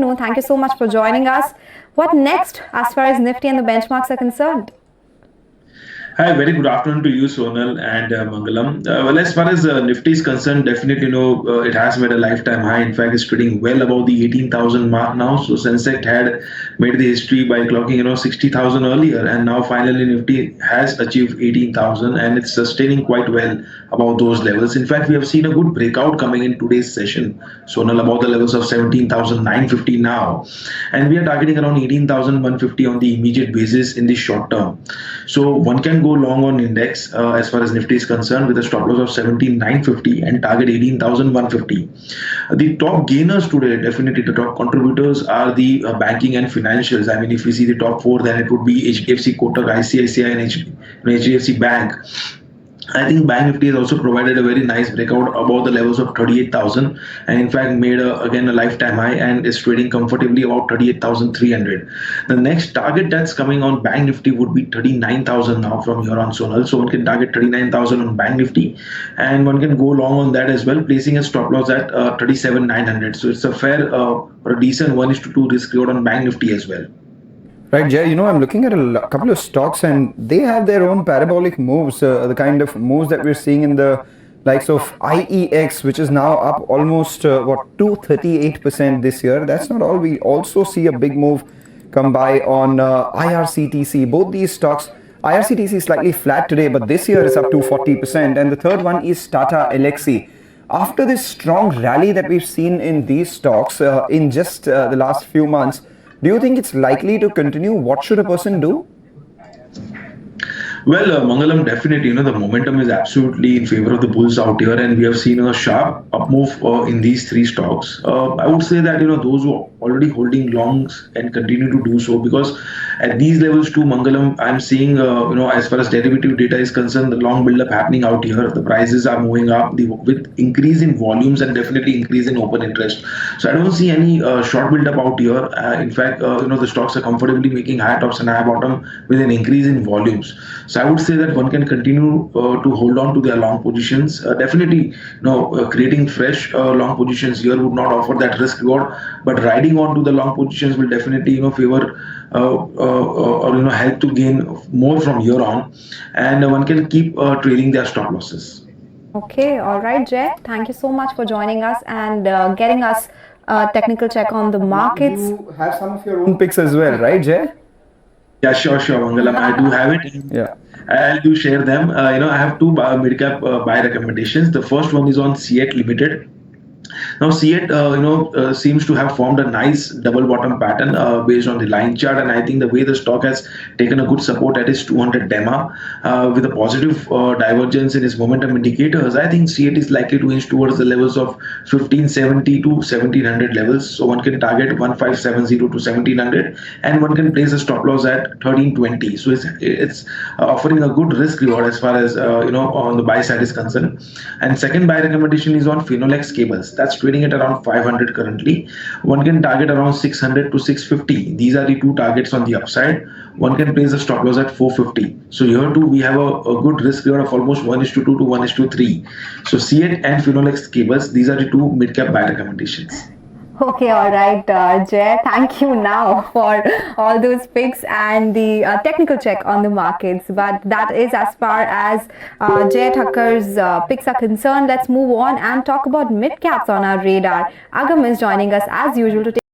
No, thank you so much for joining us. What next as far as Nifty and the benchmarks are concerned? Hi, very good afternoon to you, Sonal and Mangalam. Well, as far as Nifty is concerned, definitely, it has made a lifetime high. In fact, it's trading well above the 18,000 mark now. So Sensex had made the history by clocking, 60,000 earlier, and now finally Nifty has achieved 18,000, and it's sustaining quite well above those levels. In fact, we have seen a good breakout coming in today's session, Sonal, about the levels of 17,950 now, and we are targeting around 18,150 on the immediate basis in the short term. So one can go long on index as far as Nifty is concerned with a stop loss of 17,950 and target 18,150. The top gainers today, definitely the top contributors are the banking and financials. I mean, if we see the top four, then it would be HDFC, Kotak, ICICI, and HDFC Bank. I think Bank Nifty has also provided a very nice breakout above the levels of 38,000 and in fact made again a lifetime high and is trading comfortably about 38,300. The next target that's coming on Bank Nifty would be 39,000 now from here on, Sonal. So one can target 39,000 on Bank Nifty and one can go long on that as well, placing a stop loss at 37,900. So it's a fair or a decent 1:2 risk reward on Bank Nifty as well. Right, Jay, I'm looking at a couple of stocks and they have their own parabolic moves, the kind of moves that we're seeing in the likes of IEX, which is now up almost, 238% this year. That's not all. We also see a big move come by on IRCTC. Both these stocks, IRCTC is slightly flat today, but this year is up to 40%. And the third one is Tata Elxsi. After this strong rally that we've seen in these stocks in just the last few months, do you think it's likely to continue? What should a person do? Well, Mangalam, definitely, the momentum is absolutely in favor of the bulls out here, and we have seen a sharp up move in these three stocks. I would say that, those who are already holding longs and continue to do so, because at these levels too, Mangalam, I'm seeing, as far as derivative data is concerned, the long build-up happening out here. The prices are moving up with increase in volumes and definitely increase in open interest. So I don't see any short build-up out here. In fact, the stocks are comfortably making higher tops and higher bottom with an increase in volumes. So I would say that one can continue to hold on to their long positions. Definitely, creating fresh long positions here would not offer that risk reward, but riding on to the long positions will definitely, favor or help to gain more from here on, and one can keep trailing their stop losses. Okay, all right, Jay. Thank you so much for joining us and getting us a technical check on the markets. You have some of your own picks as well, right, Jay? Yeah, sure, Mangalam. I do have it. Yeah. I'll do share them. I have two mid-cap buy recommendations. The first one is on CEAT Limited. Now, CEAT, seems to have formed a nice double bottom pattern based on the line chart, and I think the way the stock has taken a good support at its 200 DEMA with a positive divergence in its momentum indicators, I think CEAT is likely to inch towards the levels of 1570 to 1700 levels. So one can target 1570 to 1700, and one can place a stop loss at 1320. So it's offering a good risk reward as far as on the buy side is concerned. And second buy recommendation is on Finolex Cables. That's trading at around 500 currently. One can target around 600 to 650. These are the two targets on the upside. One can place a stop loss at 450. So here too we have a good risk reward of almost 1:2 to 1:3. So CEAT and Finolex Cables, these are the two mid-cap buy recommendations. Okay, all right, Jay. Thank you now for all those picks and the technical check on the markets. But that is as far as Jay Thakkar's picks are concerned. Let's move on and talk about mid caps on our radar. Agam is joining us as usual to take